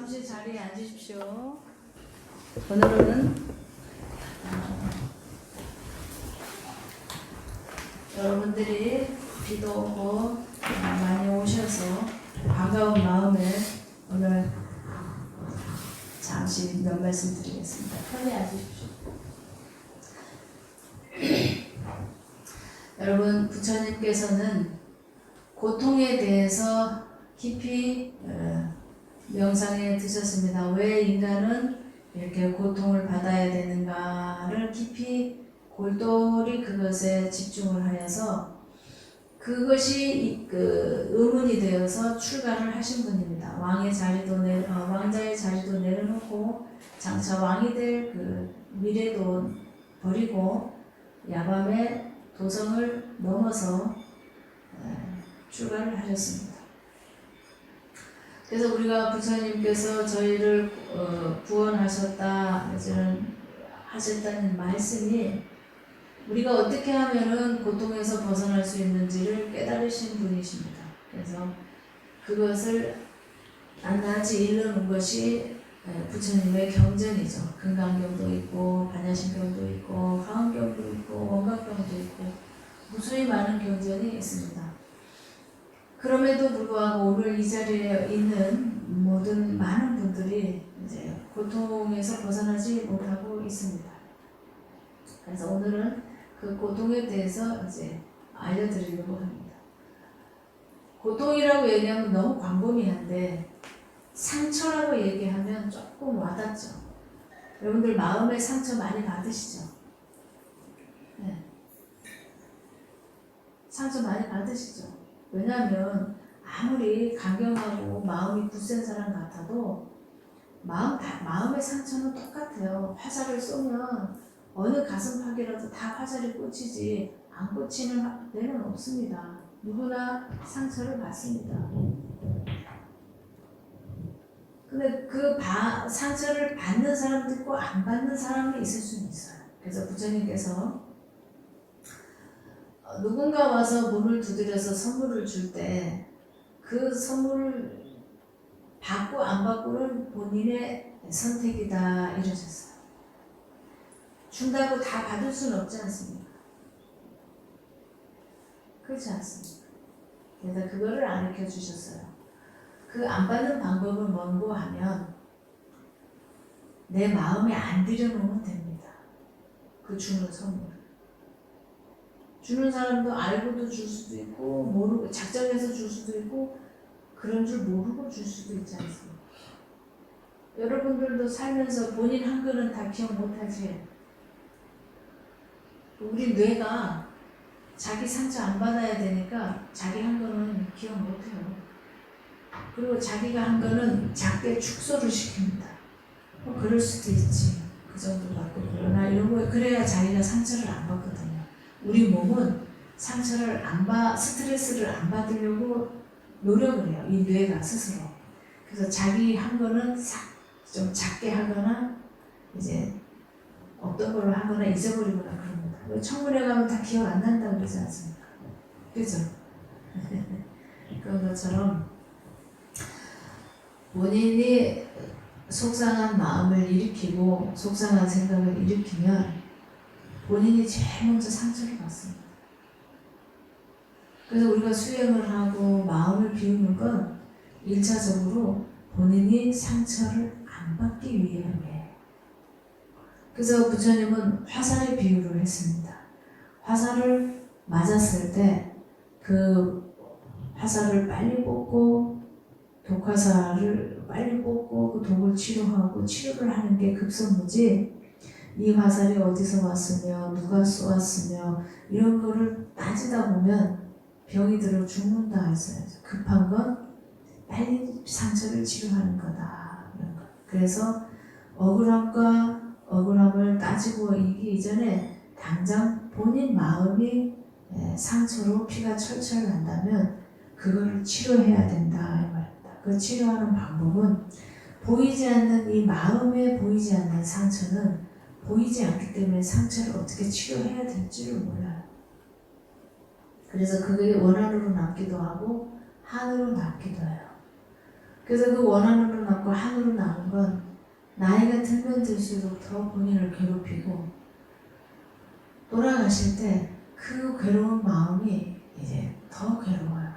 잠시 자리에 앉으십시오. 오늘은 여러분들이 비도 오고 많이 오셔서 반가운 마음에 오늘 잠시 몇 말씀 드리겠습니다. 편히 앉으십시오. 여러분, 부처님께서는 고통에 대해서 깊이 명상에 드셨습니다. 왜 인간은 이렇게 고통을 받아야 되는가를 깊이 골똘히 그것에 집중을 하여서 그것이 의문이 되어서 출가를 하신 분입니다. 왕자의 자리도 내려놓고 장차 왕이 될 그 미래도 버리고 야밤에 도성을 넘어서 출가를 하셨습니다. 그래서 우리가 부처님께서 저희를 구원하셨다 하셨다는 말씀이 우리가 어떻게 하면은 고통에서 벗어날 수 있는지를 깨달으신 분이십니다. 그래서 그것을 낱낱이 일러놓은 것이 부처님의 경전이죠. 금강경도 있고 반야심경도 있고 화엄경도 있고 원각경도 있고 무수히 많은 경전이 있습니다. 그럼에도 불구하고 오늘 이 자리에 있는 모든 많은 분들이 이제 고통에서 벗어나지 못하고 있습니다. 그래서 오늘은 그 고통에 대해서 이제 알려드리려고 합니다. 고통이라고 얘기하면 너무 광범위한데 상처라고 얘기하면 조금 와닿죠. 여러분들 마음에 상처 많이 받으시죠? 네. 상처 많이 받으시죠? 왜냐하면 아무리 강경하고 마음이 굳센 사람 같아도 마음의 상처는 똑같아요. 화살을 쏘면 어느 가슴팍이라도 다 화살이 꽂히지 안 꽂히는 데는 없습니다. 누구나 상처를 받습니다. 근데 그 상처를 받는 사람도 있고 안 받는 사람이 있을 수는 있어요. 그래서 부처님께서 누군가 와서 문을 두드려서 선물을 줄 때 그 선물을 받고 안 받고는 본인의 선택이다 이러셨어요. 준다고 다 받을 수는 없지 않습니까? 그렇지 않습니까? 그래서 그거를 가르쳐 주셨어요. 그 안 받는 방법은 뭔고 하면 내 마음에 안 들여놓으면 됩니다. 그 주는 선물. 주는 사람도 알고도 줄 수도 있고 모르고 작정해서 줄 수도 있고 그런 줄 모르고 줄 수도 있지 않습니까? 여러분들도 살면서 본인 한 거는 다 기억 못하지. 우리 뇌가 자기 상처 안 받아야 되니까 자기 한 거는 기억 못해요. 그리고 자기가 한 거는 작게 축소를 시킵니다. 그럴 수도 있지. 그 정도 받고 그러나 이런 거 그래야 자기가 상처를 안 받거든요. 우리 몸은 상처를 스트레스를 안 받으려고 노력을 해요. 이 뇌가 스스로. 그래서 자기 한 거는 좀 작게 하거나 이제 어떤 걸로 하거나 잊어버리거나 그럽니다. 청문회 가면 다 기억 안 난다고 그러지 않습니까? 그죠? 그런 것처럼 본인이 속상한 마음을 일으키고 속상한 생각을 일으키면 본인이 제일 먼저 상처를 받습니다. 그래서 우리가 수행을 하고 마음을 비우는 건 1차적으로 본인이 상처를 안 받기 위함이에요. 그래서 부처님은 화살의 비유를 했습니다. 화살을 맞았을 때 그 화살을 빨리 뽑고 독화살을 빨리 뽑고 그 독을 치료하고 치료를 하는 게 급선무지 이 화살이 어디서 왔으며 누가 쏘았으며 이런 거를 따지다 보면 병이 들어 죽는다 했어요. 급한 건 빨리 상처를 치료하는 거다. 그래서 억울함을 따지고 이기 이전에 당장 본인 마음이 상처로 피가 철철 난다면 그거를 치료해야 된다 이 말입니다. 그 치료하는 방법은 보이지 않는 이 마음에 보이지 않는 상처는 보이지 않기 때문에 상처를 어떻게 치료해야 될지를 몰라요. 그래서 그게 원한으로 남기도 하고 한으로 남기도 해요. 그래서 그 원한으로 낳고 한으로 낳은 건 나이가 들면 들수록 더 본인을 괴롭히고 돌아가실 때 그 괴로운 마음이 이제 더 괴로워요.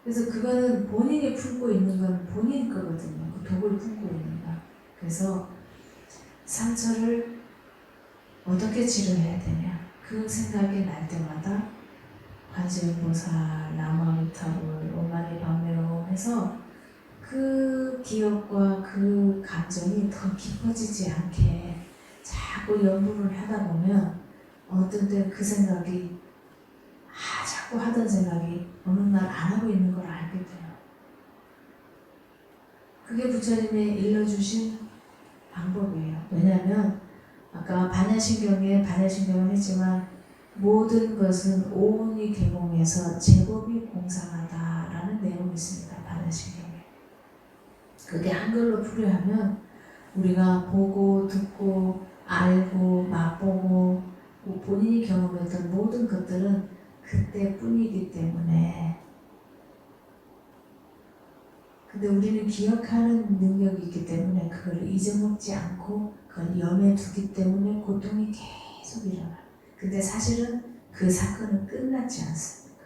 그래서 그거는 본인이 품고 있는 건 본인 거거든요. 그 독을 품고 있는 거. 그래서 상처를 어떻게 치료해야 되냐. 그 생각이 날 때마다 관세음보살, 남아미타불, 오마니 밤메오 해서 그 기억과 그 감정이 더 깊어지지 않게 자꾸 연구를 하다 보면 어떤 때 그 생각이 자꾸 하던 생각이 어느 날 안 하고 있는 걸 알게 돼요. 그게 부처님이 일러주신 방법이에요. 왜냐하면 아까 반야신경을 했지만 모든 것은 오온이 개공해서 제법이 공상하다라는 내용이 있습니다. 반야신경에. 그게 한글로 풀이하면 우리가 보고 듣고 알고 맛보고 본인이 경험했던 모든 것들은 그때뿐이기 때문에 근데 우리는 기억하는 능력이 있기 때문에 그걸 잊어먹지 않고 그걸 염에 두기 때문에 고통이 계속 일어나요. 근데 사실은 그 사건은 끝났지 않습니까?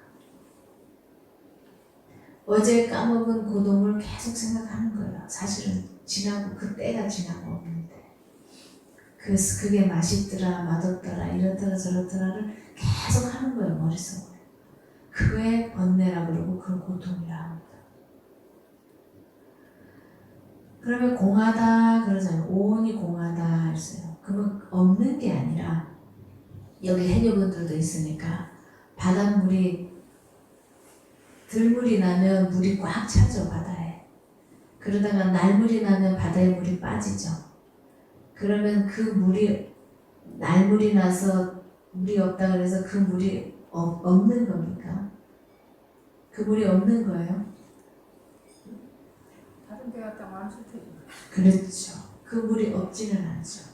어제 까먹은 고통을 계속 생각하는 거예요. 사실은 지나고 그 때가 지나고 없는데 그래서 그게 맛있더라 맛없더라 이렇더라 저렇더라를 계속 하는 거예요. 머릿속에. 그거에 번뇌라 그러고 그걸 고통이라 합니다. 그러면 공하다 그러잖아요. 오온이 공하다 했어요. 그러면 없는 게 아니라 여기 해녀분들도 있으니까 바닷물이 들물이 나면 물이 꽉 차죠. 바다에. 그러다가 날물이 나면 바다에 물이 빠지죠. 그러면 그 물이 날물이 나서 물이 없다 그래서 그 물이 없는 겁니까? 그 물이 없는 거예요? 다른 데 갔다 왔을 테니. 그렇죠. 그 물이 없지는 않죠.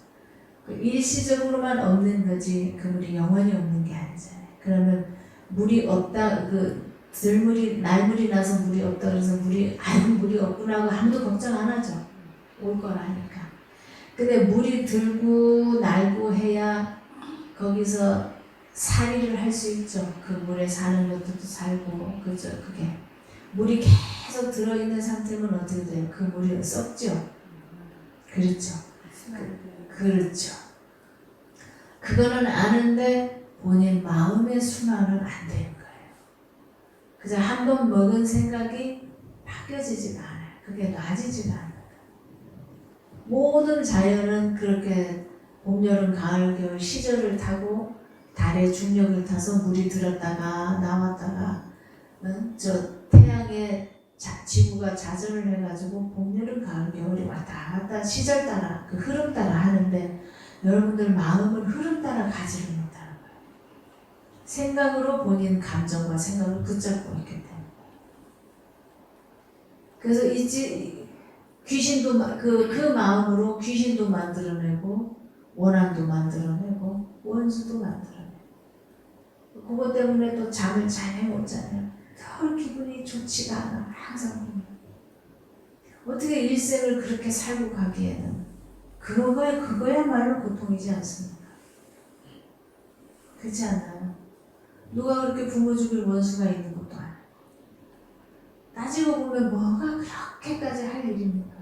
일시적으로만 없는 거지 그 물이 영원히 없는 게 아니잖아요. 그러면 물이 없다 들물이 날물이 나서 물이 없다 그래서 물이 없구나 하고 아무도 걱정 안 하죠. 올 거라니까. 근데 물이 들고 날고 해야 거기서 살이를 할 수 있죠. 그 물에 사는 것들도 살고 그죠. 그게 물이 계속 들어있는 상태면 어떻게 돼요? 그 물이 썩죠. 그렇죠. 그렇죠. 그거는 아는데 본인 마음의 순환은 안 되는 거예요. 그저 한 번 먹은 생각이 바뀌어지지가 않아요. 그게 놔지지가 않아요. 모든 자연은 그렇게 봄, 여름, 가을, 겨울 시절을 타고 달의 중력을 타서 물이 들었다가 나왔다가 저 태양의 지구가 자전을 해가지고 봄, 여름, 가을, 겨울이 왔다 갔다 시절 따라 그 흐름 따라 하는데 여러분들 마음은 흐름 따라 가지를 못하는 거예요. 생각으로 본인 감정과 생각을 붙잡고 있기 때문에. 그래서 귀신도 그 마음으로 귀신도 만들어내고 원한도 만들어내고 원수도 만들어내고 그것 때문에 또 잠을 잘 못 자요. 덜 기분이 좋지가 않아. 항상 보면. 어떻게 일생을 그렇게 살고 가기에는 그거야말로 고통이지 않습니까? 그렇지 않나요? 누가 그렇게 부모 죽일 원수가 있는 것도 아니에요. 따지고 보면 뭐가 그렇게까지 할 일입니까?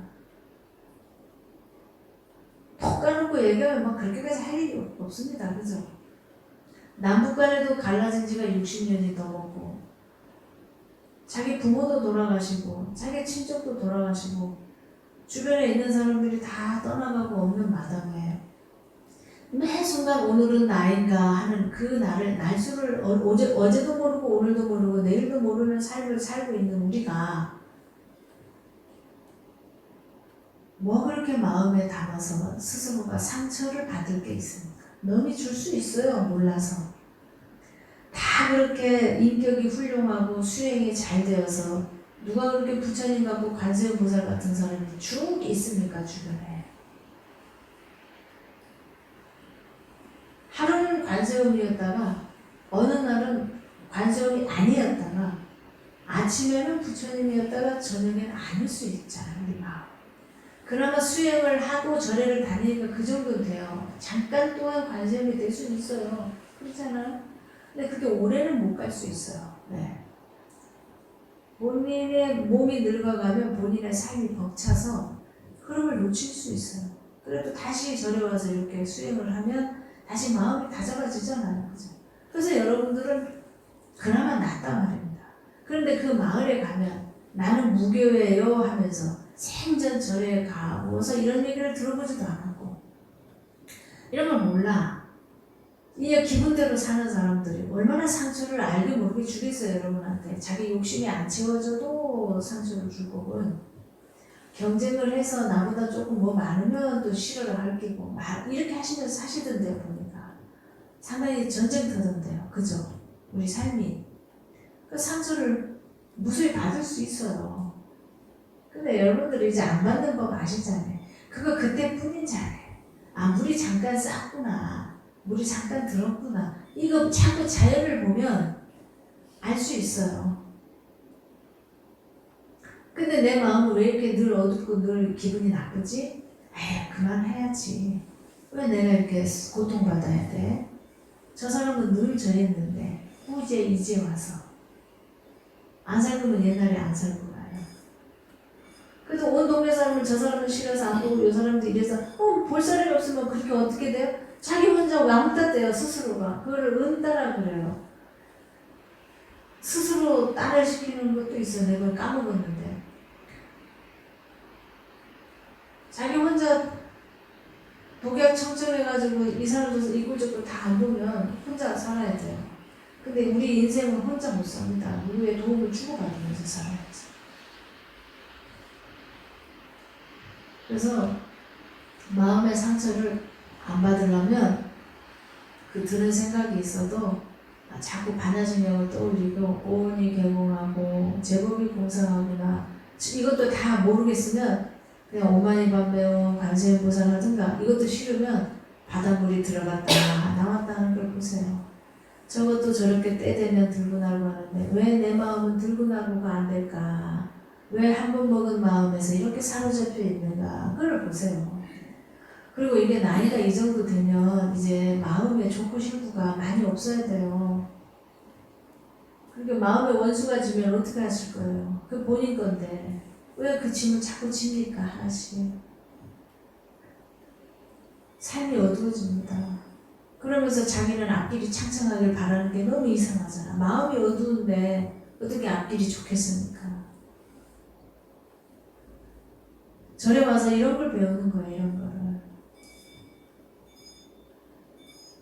톡 까놓고 얘기하면 막 그렇게까지 할 일이 없습니다. 그죠? 남북 간에도 갈라진 지가 60년이 넘었고 자기 부모도 돌아가시고 자기 친척도 돌아가시고 주변에 있는 사람들이 다 떠나가고 없는 마당에 매 순간 오늘은 나인가 하는 그 날수를 어제도 모르고 오늘도 모르고 내일도 모르는 삶을 살고 있는 우리가 뭐 그렇게 마음에 담아서 스스로가 상처를 받을 게 있습니까? 넘이 줄 수 있어요. 몰라서. 다 그렇게 인격이 훌륭하고 수행이 잘 되어서 누가 그렇게 부처님 같고 관세음보살 같은 사람이 쭉 있습니까? 주변에. 하루는 관세음이었다가 어느 날은 관세음이 아니었다가 아침에는 부처님이었다가 저녁에는 아닐 수 있잖아요, 우리 마음. 그나마 수행을 하고 절에를 다니니까 그 정도는 돼요. 잠깐 동안 관세음이 될 수는 있어요. 그렇잖아요. 근데 그게 오래는 못 갈 수 있어요. 네. 본인의 몸이 늙어가면 본인의 삶이 벅차서 흐름을 놓칠 수 있어요. 그래도 다시 절에 와서 이렇게 수행을 하면 다시 마음이 다잡아지잖아요. 그죠? 그래서 여러분들은 그나마 낫단 말입니다. 그런데 그 마을에 가면 나는 무교예요 하면서 생전 절에 가고서 이런 얘기를 들어보지도 않았고 이런 걸 몰라. 이 기분대로 사는 사람들이 얼마나 상처를 알게 모르게 주겠어요, 여러분한테. 자기 욕심이 안 채워져도 상처를 줄 거고, 경쟁을 해서 나보다 조금 뭐 많으면 또 싫어를 할 끼고, 이렇게 하시면서 사시던데요, 보니까. 상당히 전쟁터던데요, 그죠? 우리 삶이. 그 상처를 무수히 받을 수 있어요. 근데 여러분들이 이제 안 받는 법 아시잖아요. 그거 그때뿐인 잘해. 아, 물이 잠깐 쌌구나. 물이 잠깐 들었구나. 이거 자꾸 자연을 보면 알 수 있어요. 근데 내 마음은 왜 이렇게 늘 어둡고 늘 기분이 나쁘지? 에이, 그만해야지. 왜 내가 이렇게 고통받아야 돼? 저 사람은 늘 저랬는데 후제 이제 와서 안 살거면 옛날에 안 살고 가요. 그래서 온 동네 사람은 저 사람은 싫어서 안 보고 이 사람도 이래서 볼 사람이 없으면 그렇게 어떻게 돼요? 자기 혼자 왕따 돼요, 스스로가. 그걸 은따라 그래요. 스스로 딸을 시키는 것도 있어요. 내가 까먹었는데. 자기 혼자 독약 청청해가지고 이 사람도 이꼴저꼴 다 안 보면 혼자 살아야 돼요. 근데 우리 인생은 혼자 못 삽니다. 누구의 도움을 주고받으면서 살아야지. 그래서 마음의 상처를 안 받으려면 그 드는 생각이 있어도 자꾸 반야심경을 떠올리고 오온이 개공하고 제법이 공상하구나 이것도 다 모르겠으면 그냥 오마이밤매오 관세음보살 하든가 이것도 싫으면 바닷물이 들어갔다 나왔다 하는 걸 보세요. 저것도 저렇게 때 되면 들고 나고 하는데 왜 내 마음은 들고 나고가 안 될까? 왜 한 번 먹은 마음에서 이렇게 사로잡혀 있는가? 그걸 보세요. 그리고 이게 나이가 이 정도 되면 이제 마음의 좋고 싫고가 많이 없어야 돼요. 그러니까 마음의 원수가 지면 어떻게 하실 거예요? 그 본인 건데 왜 그 짐을 자꾸 집니까 하나씩. 삶이 어두워집니다. 그러면서 자기는 앞길이 창창하길 바라는 게 너무 이상하잖아. 마음이 어두운데 어떻게 앞길이 좋겠습니까? 절에 와서 이런 걸 배우는 거예요. 이런 거를.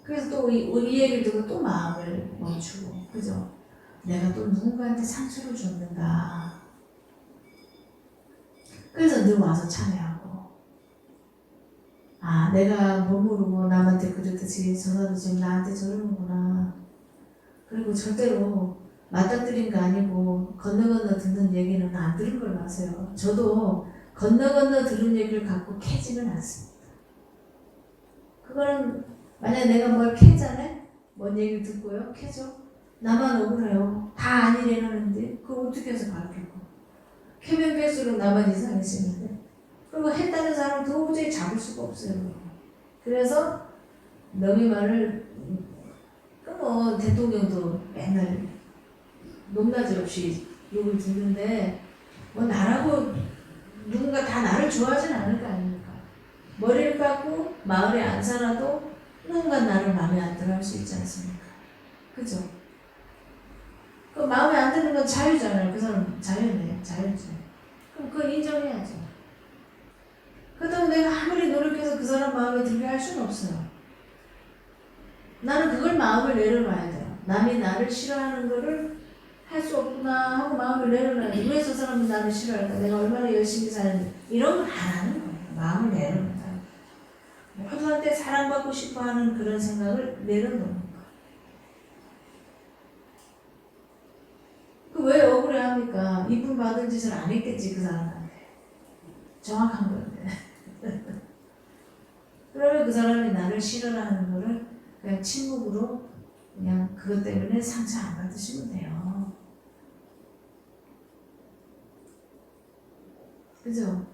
그래서 또 이 얘기를 듣고 또 마음을 멈추고 그죠? 내가 또 누군가한테 상처를 줬는가. 그래서 늘 와서 참여하고 아 내가 못 모르고 남한테 그랬듯이 저 사람도 지금 나한테 저러는구나. 그리고 절대로 맞닥뜨린 거 아니고 건너 듣는 얘기는 안 들은 걸로 아세요. 저도 건너 들은 얘기를 갖고 캐지는 않습니다. 그거는 만약에 내가 뭘 캐잖아요? 뭔 얘기를 듣고요? 캐죠? 나만 억울해요. 다 아니래는데 그걸 어떻게 해서 가르치고 캐면 캘수록 나만 이상해지는데 그리고 했다는 사람은 도저히 잡을 수가 없어요. 그래서 너희 말을 뭐 대통령도 맨날 높낮이 없이 욕을 듣는데 뭐 나라고 누군가 다 나를 좋아하진 않을 거 아닙니까? 머리를 깎고 마을에 안 살아도 누군가 나를 마음에 안 들어 할 수 있지 않습니까? 그죠? 그 마음에 안 드는 건 자유잖아요. 그 사람 자유네. 자유지. 그럼 그걸 인정해야죠. 그렇다고 내가 아무리 노력해서 그 사람 마음에 들게 할 수는 없어요. 나는 그걸 마음을 내려놔야 돼요. 남이 나를 싫어하는 거를 할 수 없구나 하고 마음을 내려놔야 돼요. 왜 저 사람이 나를 싫어할까? 내가 얼마나 열심히 사는데 이런 걸 안 하는 거예요. 마음을 내려놓는다. 모두한테 사랑받고 싶어하는 그런 생각을 내려놓는 거예요. 그 왜 억울해합니까? 이쁨 받은 짓을 안 했겠지 그 사람한테. 정확한 건데. 그러면 그 사람이 나를 싫어하는 거를 그냥 침묵으로 그냥 그것 때문에 상처 안 받으시면 돼요. 그죠?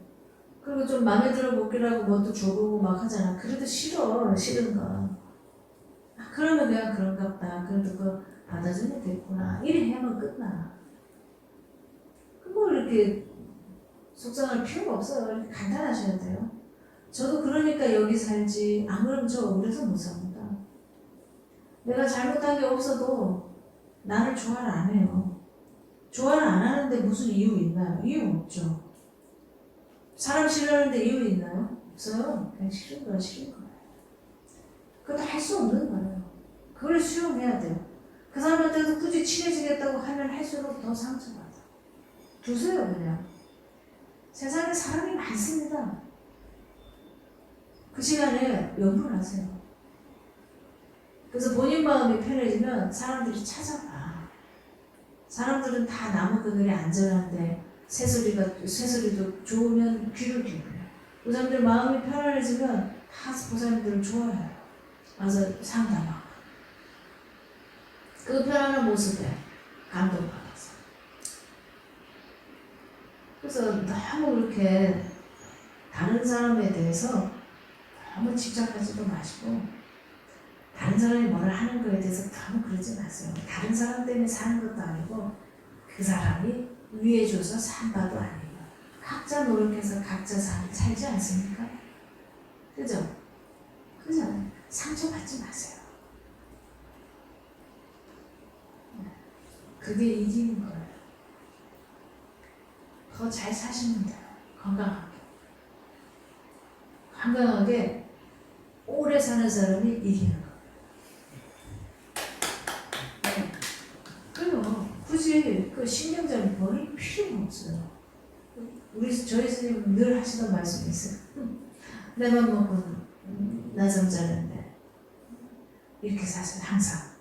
그리고 좀 마음에 들어 먹기라고 뭐도 줘보고 막 하잖아. 그래도 싫어, 싫은 거. 아, 그러면 내가 그런가 보다. 그래도 그거 받아주면 됐구나. 이래 하면 끝나. 뭐 이렇게 속상할 필요가 없어요. 이렇게 간단하셔야 돼요. 저도 그러니까 여기 살지. 안 그러면 저 억울해서 못 삽니다. 내가 잘못한 게 없어도 나를 좋아를 안 해요. 좋아를 안 하는데 무슨 이유 있나요? 이유 없죠. 사람 싫어하는데 이유 있나요? 없어요. 그냥 싫은 거야, 싫은 거야. 그것도 할 수 없는 거예요. 그걸 수용해야 돼요. 그 사람한테도 굳이 친해지겠다고 하면 할수록 더 상처받아. 두세요, 그냥. 세상에 사람이 많습니다. 그 시간에 명분하세요. 그래서 본인 마음이 편해지면 사람들이 찾아봐. 사람들은 다 나무 그늘에 안전한데 새소리도 좋으면 귀를 기울여요. 그 사람들 마음이 편안해지면 다 보살님들을 좋아해요. 와서 상담하고. 그 편안한 모습에 감동받아서. 그래서 너무 그렇게 다른 사람에 대해서 너무 집착하지도 마시고 다른 사람이 뭐를 하는 거에 대해서 너무 그러지 마세요. 다른 사람 때문에 사는 것도 아니고 그 사람이 위해 줘서 산 바도 아니에요. 각자 노력해서 각자 살지 않습니까? 그죠? 그죠? 상처받지 마세요. 그게 이기는 거예요. 더 잘 사시면 돼요. 건강하게. 건강하게 오래 사는 사람이 이기는 거예요. 네. 그럼 굳이 그 신경전이 버릴 필요가 없어요. 저희 선생님은 늘 하시던 말씀이 있어요. 내 맘 먹고는 나잠 자는데 이렇게 사세요. 항상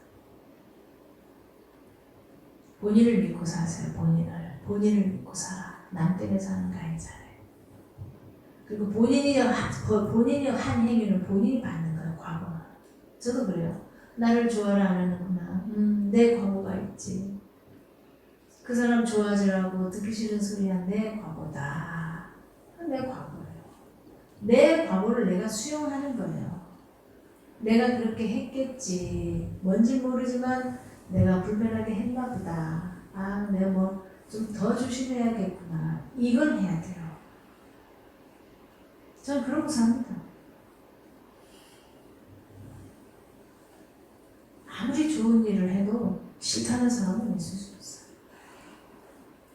본인을 믿고 사세요. 본인을 믿고 살아. 남 때문에 사는 거 아니잖아요. 그리고 본인이 한 행위는 본인이 받는 거예요. 과거는. 저도 그래요. 나를 좋아를 안 하는구나. 내 과거가 있지. 그 사람 좋아하지라고 듣기 싫은 소리야. 내 과거다. 내 과거예요. 내 과거를 내가 수용하는 거예요. 내가 그렇게 했겠지. 뭔지 모르지만 내가 불편하게 했나 보다. 아, 내가 뭐 좀 더 조심해야겠구나. 이건 해야 돼요. 전 그러고 삽니다. 아무리 좋은 일을 해도 싫다는 사람은 있을 수 있어요.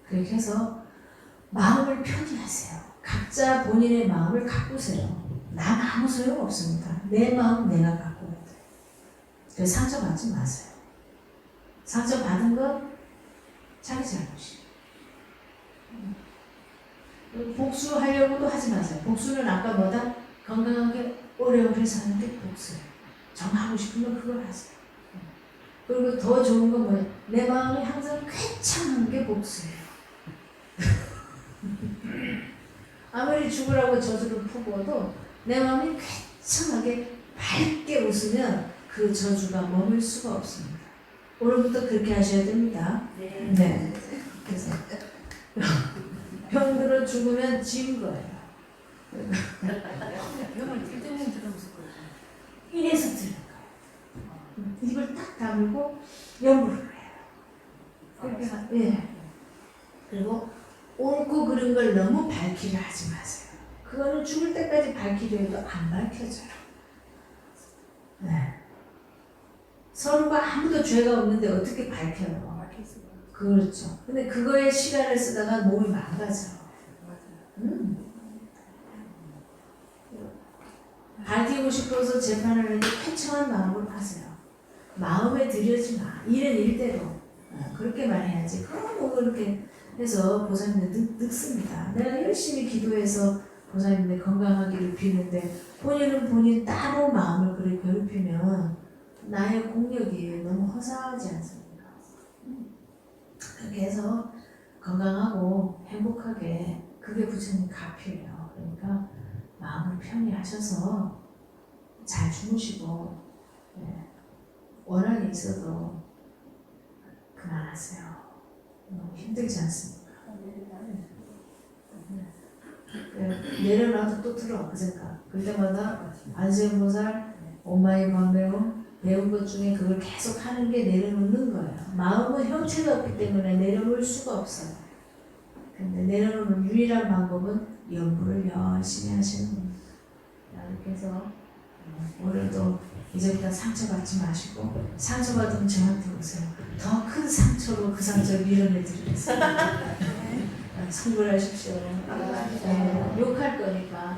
그렇게 해서 마음을 편히 하세요. 각자 본인의 마음을 가꾸세요. 남 아무 소용 없습니다. 내 마음 내가 가꾸어야 돼요. 그래서 상처받지 마세요. 상처받은 건 자기 잘못이에요. 복수하려고도 하지 마세요. 복수는 아까 뭐다? 건강하게 오래오래 사는 게 복수예요. 정하고 싶으면 그걸 하세요. 그리고 더 좋은 건 뭐예요? 내 마음이 항상 쾌창한 게 복수예요. 아무리 죽으라고 저주를 푸고도 내 마음이 쾌창하게 밝게 웃으면 그 저주가 머물 수가 없습니다. 오늘부터 그렇게 하셔야 됩니다. 네. 그래서 병들어 죽으면 진 거예요. 병을 들 때는 들으면서 이래서 들은 거예요. 입을 딱 다물고 염불을 해요. 그렇게 예. 그리고 옳고 그른 걸 너무 밝히려 하지 마세요. 그거는 죽을 때까지 밝히려 해도 안 밝혀져요. 네. 서로가 아무도 죄가 없는데 어떻게 밝혀요? 그렇죠. 근데 그거에 시간을 쓰다가 몸이 망가져. 밝히고 싶어서 재판을 하는데 쾌청한 마음으로 하세요. 마음에 들여지 마. 일은 일대로. 그렇게 말해야지. 그럼 뭐 그렇게 해서 보살님들 늙습니다. 내가 열심히 기도해서 보살님들 건강하기를 비는데 본인은 본인 따로 마음을 그렇게 괴롭히면 나의 공력이 너무 허사하지 않습니까? 그렇게 해서 건강하고 행복하게 그게 부처님 가피예요. 그러니까 마음을 편히 하셔서 잘 주무시고 원한이 있어도 그만하세요. 너무 힘들지 않습니까? 내려놔도 또 들어 그 생각. 그때마다 안세음보살 오마이 마음매움 배운 것 중에 그걸 계속 하는 게 내려놓는 거예요. 마음은 형체가 없기 때문에 내려놓을 수가 없어요. 근데 내려놓는 유일한 방법은 연구를 열심히 하시는 겁니다. 이렇게 해서 오늘도 이제부터 상처받지 마시고 상처받으면 저한테 오세요. 더 큰 상처로 그 상처를 밀어내 드리겠습니다. 성불하십시오. 네, 욕할 거니까.